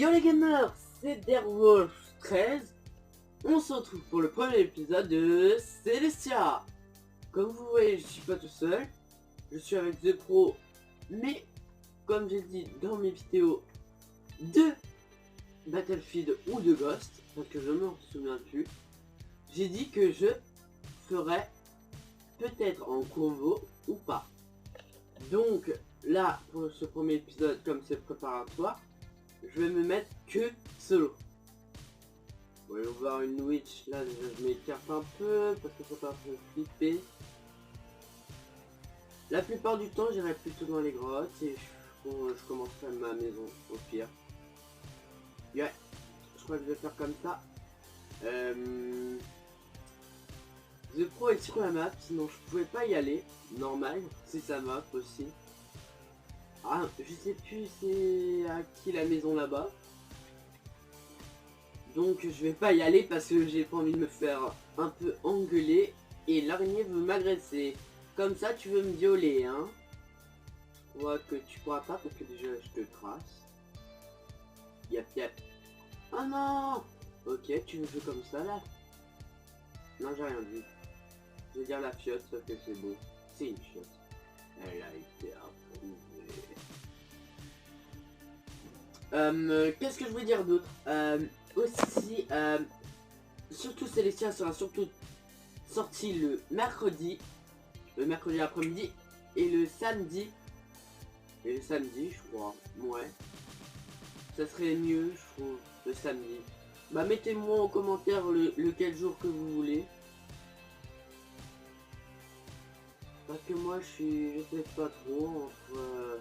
Yo les gamers, c'est Derwolf13. On se retrouve pour le premier épisode de Celestia. Comme vous voyez, je suis pas tout seul. Je suis avec The Pro. Mais, comme j'ai dit dans mes vidéos de Battlefield ou de Ghost, parce que je ne m'en souviens plus, j'ai dit que je ferais peut-être en combo ou pas. Donc là, pour ce premier épisode, comme c'est préparatoire, je vais me mettre que solo. Voyons voir une witch, là déjà je m'écarte un peu parce que faut pas me flipper. La plupart du temps j'irai plutôt dans les grottes et je commencerai ma maison au pire. Ouais, je crois que je vais faire comme ça. The Pro est sur la map, sinon je pouvais pas y aller, normal, c'est sa map aussi. Ah, je sais plus c'est à qui la maison là-bas. Donc je vais pas y aller parce que j'ai pas envie de me faire un peu engueuler. Et l'araignée veut m'agresser. Comme ça tu veux me violer, hein. Je crois que tu pourras pas parce que déjà je te trace. Yap yap. Oh non. Ok, tu me fais comme ça là. Non, j'ai rien dit. Je vais dire la fiotte sauf que c'est beau. C'est une fiotte. Elle a été approuvée. Qu'est-ce que je voulais dire d'autre? Aussi, surtout Celestia sera surtout sorti le mercredi après-midi et le samedi. Je crois, ouais. Ça serait mieux, je trouve, le samedi. Bah mettez-moi en commentaire lequel jour que vous voulez. Parce que moi je sais pas trop entre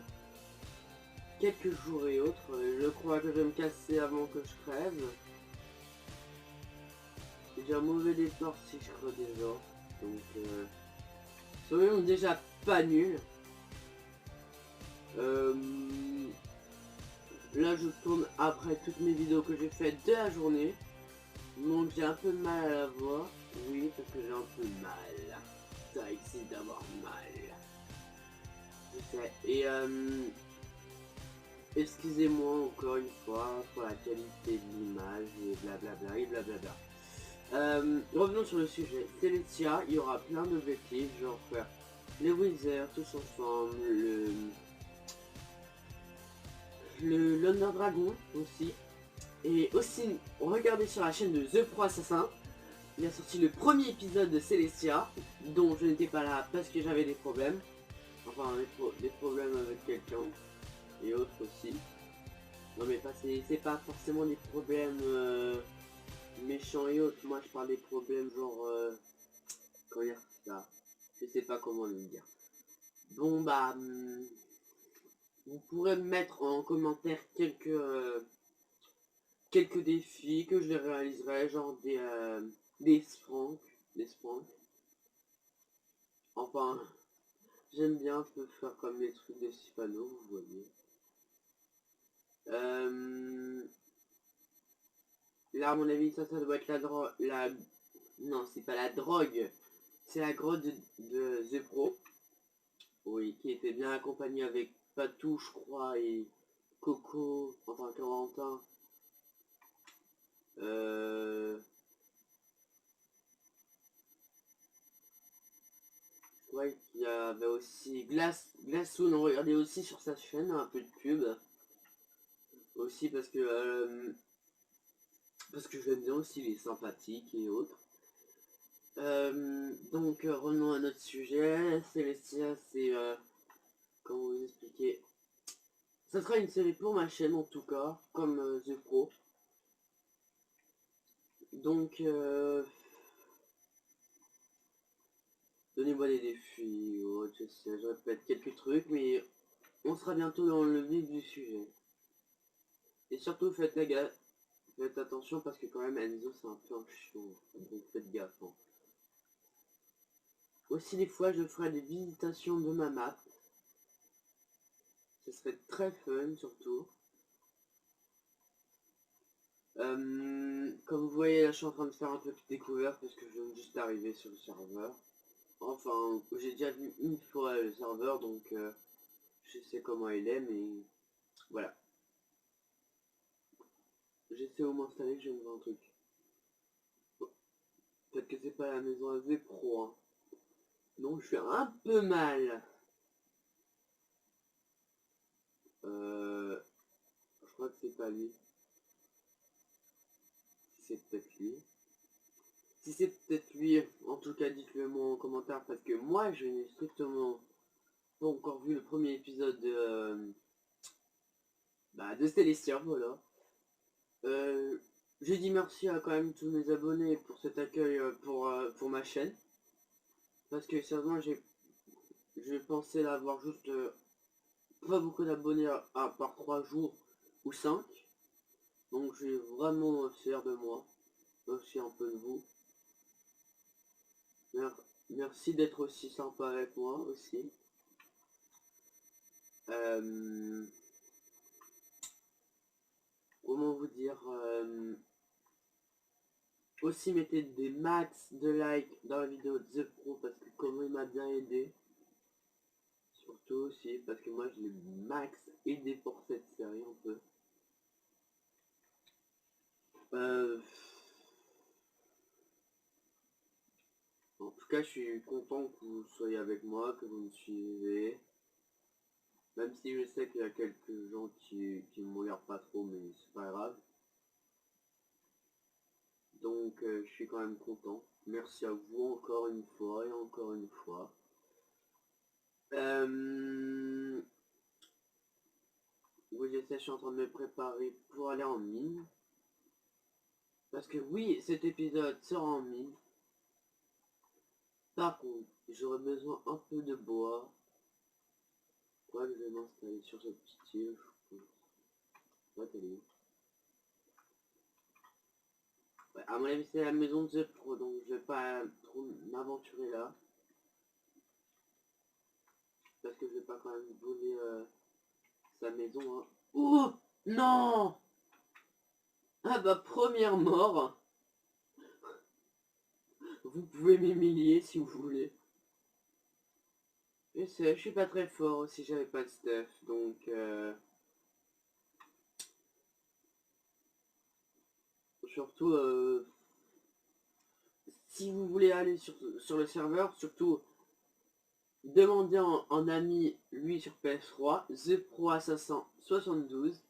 quelques jours et autres. Je crois que je vais me casser avant que je crève. J'ai un mauvais départ si je creux déjà. Donc soyons déjà pas nuls. Là je tourne après toutes mes vidéos que j'ai faites de la journée. Donc j'ai un peu mal à la voix. Oui, parce que j'ai un peu mal. Ça excite d'avoir mal. Je sais. Et excusez-moi encore une fois pour la qualité de l'image et blablabla et blablabla. Revenons sur le sujet. Celestia, il y aura plein d'objectifs, genre faire les Wizards tous ensemble, l'Honneur Dragon aussi. Et aussi, regardez sur la chaîne de The Pro Assassin, il a sorti le premier épisode de Celestia, dont je n'étais pas là parce que j'avais des problèmes. Enfin, des problèmes avec quelqu'un et autres aussi. Non mais c'est pas forcément des problèmes méchants et autres. Moi je parle des problèmes genre comment dire ça. Je sais pas comment le dire. Bon bah vous pourrez me mettre en commentaire quelques défis que je réaliserai, genre des spranks. Enfin, j'aime bien un peu faire comme les trucs de Sipano, vous voyez. Là, à mon avis, ça doit être la drogue. Non, c'est pas la drogue. C'est la grotte de The Pro. Oui, qui était bien accompagnée avec Patou, je crois, et Coco, enfin Corentin. Ouais, il y avait aussi Glassoon, on regardait aussi sur sa chaîne un peu de pub. Aussi parce que j'aime bien aussi les sympathiques et autres. Donc revenons à notre sujet. Celestia, c'est comment vous expliquer, ça sera une série pour ma chaîne en tout cas, comme The Pro. Donc donnez-moi des défis, je sais, je répète quelques trucs, mais on sera bientôt dans le vif du sujet. Et surtout faites attention parce que quand même Enzo c'est un peu un chiot, donc faites gaffe. Hein. Aussi des fois je ferai des visitations de ma map. Ce serait très fun surtout. Comme vous voyez là je suis en train de faire un peu de découverte parce que je viens juste d'arriver sur le serveur. Enfin j'ai déjà vu une fois le serveur donc je sais comment il est mais voilà. j'essaie au m'installer, je me vois un truc. Peut-être que c'est pas la maison à Pro, hein. Non, je suis un peu mal. Je crois que c'est pas lui. C'est peut-être lui. Si c'est peut-être lui, en tout cas dites-le moi en commentaire parce que moi je n'ai strictement pas encore vu le premier épisode de Célestia, voilà. J'ai dit merci à quand même tous mes abonnés pour cet accueil pour ma chaîne. Parce que sérieusement j'ai pensé l'avoir juste pas beaucoup d'abonnés à part 3 jours ou 5. Donc j'ai vraiment fier de moi. Aussi un peu de vous. Merci d'être aussi sympa avec moi aussi. Comment vous dire aussi mettez des max de likes dans la vidéo de The Pro parce que comment il m'a bien aidé. Surtout aussi parce que moi je l'ai max aidé pour cette série un peu. En tout cas je suis content que vous soyez avec moi, que vous me suivez. Même si je sais qu'il y a quelques gens qui me regardent pas trop, mais c'est pas grave. Donc je suis quand même content. Merci à vous encore une fois et encore une fois. Oui, je suis en train de me préparer pour aller en mine. Parce que oui, cet épisode sera en mine. Par contre, j'aurais besoin un peu de bois. Quoi, je vais m'installer sur cette petite île. Ouais, t'es où? Ouais, à mon avis, c'est la maison de The Pro, donc je vais pas trop m'aventurer là. Parce que je vais pas quand même voler sa maison. Hein. Oh non. Ah bah, première mort. Vous pouvez m'humilier si vous voulez. Je sais, je suis pas très fort si j'avais pas de stuff, donc surtout si vous voulez aller sur le serveur, surtout demandez en ami lui sur PS3, The Pro Assassin 72,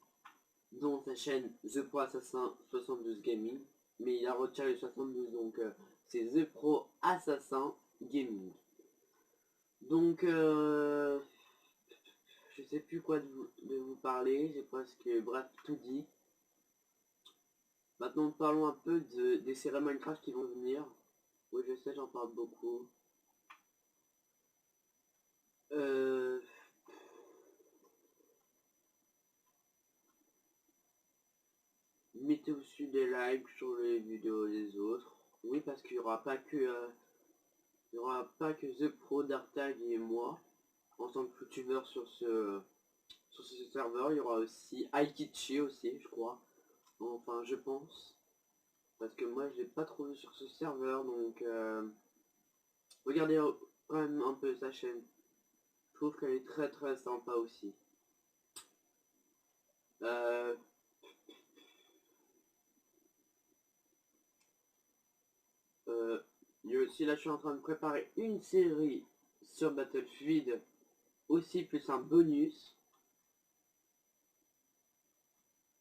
dont sa chaîne The Pro Assassin 72 Gaming, mais il a retiré le 72 donc c'est The Pro Assassin Gaming. Donc je sais plus quoi de vous parler, j'ai presque bref tout dit. Maintenant parlons un peu des séries Minecraft qui vont venir. Oui je sais j'en parle beaucoup. Mettez aussi des likes sur les vidéos des autres. Oui parce qu'il n'y aura pas que il y aura pas que The Pro, Dartag et moi en tant que youtubeur sur ce serveur. Il y aura aussi Aikichi aussi je crois. Enfin je pense. Parce que moi je l'ai pas trouvé sur ce serveur donc regardez quand même un peu sa chaîne. Je trouve qu'elle est très très sympa aussi. Aussi là je suis en train de préparer une série sur Battlefield aussi plus un bonus.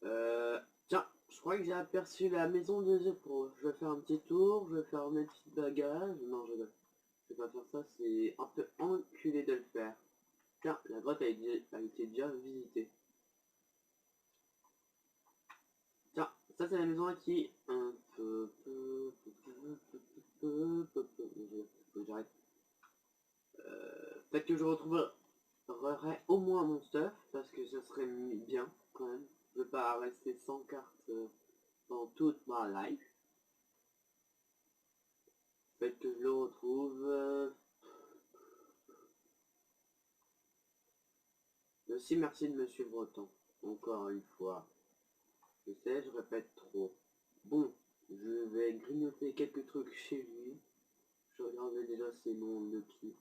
Tiens, je crois que j'ai aperçu la maison de The Pro. Je vais faire un petit tour, je vais faire mes petits bagages. Non, je vais pas faire ça, c'est un peu enculé de le faire. Tiens, la grotte a été déjà visitée. Tiens, ça c'est la maison à qui un peu... Faut que j'arrête. Peut-être que je retrouverai au moins mon stuff, parce que ça serait bien quand même. Je veux pas rester sans carte dans toute ma life. Peut-être que je le retrouve. Aussi merci de me suivre autant. Encore une fois. Je sais, je répète trop. Bon, je vais grignoter quelques trucs chez lui. Je regardais déjà ses noms de qui.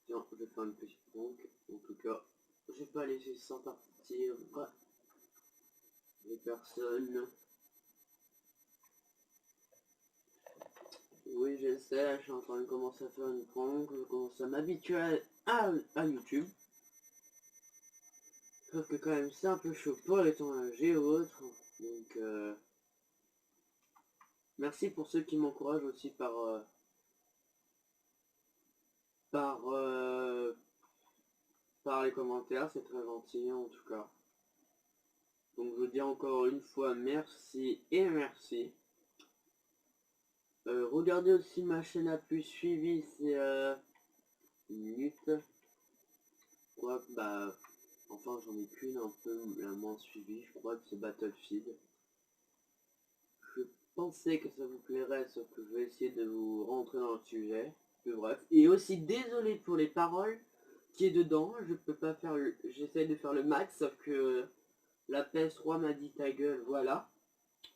Tiens, je vais faire une petite prank. En tout cas, je vais pas laisser ça partir. personne. Oui, je sais, je suis en train de commencer à faire une prank, je commence à m'habituer à YouTube. Sauf que quand même c'est un peu chaud pour les tournages et autres. Donc merci pour ceux qui m'encouragent aussi par les commentaires, c'est très gentil en tout cas. Donc je vous dis encore une fois merci et merci. Regardez aussi ma chaîne la plus suivie, c'est minute. Quoi, bah enfin j'en ai qu'une un peu la moins suivie, je crois que c'est Battlefield. Je pensais que ça vous plairait, sauf que je vais essayer de vous rentrer dans le sujet. Mais bref. Et aussi désolé pour les paroles qui est dedans. Je peux pas faire le. J'essaie de faire le max, sauf que la PS3 m'a dit ta gueule, voilà.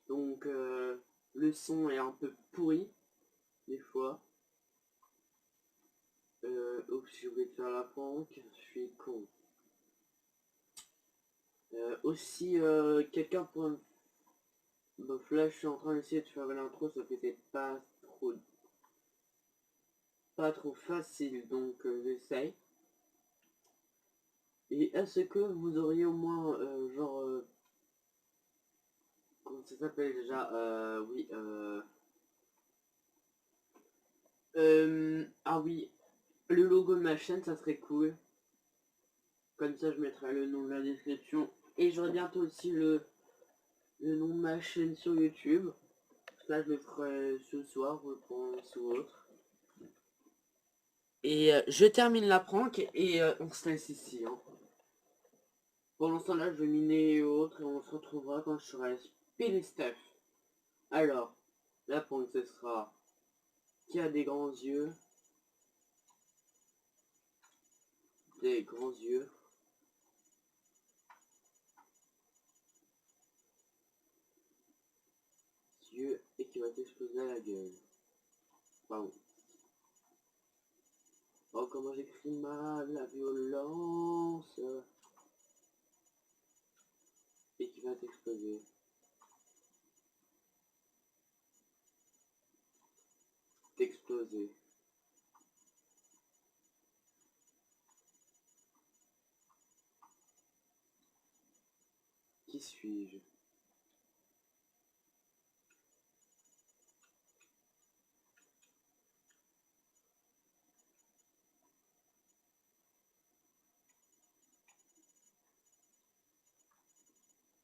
Donc le son est un peu pourri des fois. Oups, j'ai oublié de faire la prank, je suis con. Aussi quelqu'un pour me. Bof, là je suis en train d'essayer de faire l'intro, sauf que c'est pas trop facile, donc j'essaye. Et est-ce que vous auriez au moins genre comment ça s'appelle déjà, oui, ah oui, le logo de ma chaîne, ça serait cool. Comme ça, je mettrai le nom de la description. Et j'aurai bientôt aussi le nom de ma chaîne sur YouTube. Ça, je le ferai ce soir, je pense, ou autre. Et je termine la prank et on se laisse ici. Hein. Pour l'instant, là, je vais miner et autres. Et on se retrouvera quand je serai Speed Stuff. Alors, la prank, ce sera qui a des grands yeux. Des grands yeux. Et qui va t'exploser à la gueule. Pardon. Oh, comment j'écris mal, la violence. Et qui va t'exploser. T'exploser. Qui suis-je?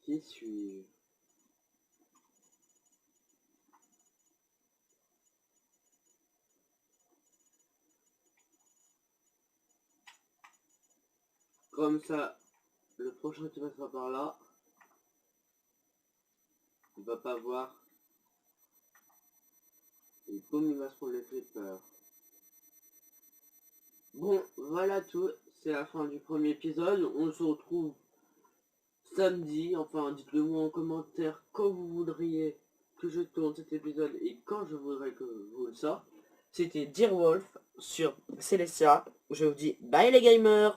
Qui suis-je? Comme ça, le prochain qui passera par là, il va pas voir. Et boum, il va se prendre les flippers. Bon, voilà tout. C'est la fin du premier épisode. On se retrouve samedi. Enfin, dites-le moi en commentaire quand vous voudriez que je tourne cet épisode et quand je voudrais que vous le sorte. C'était Dear Wolf sur Celestia. Je vous dis bye les gamers.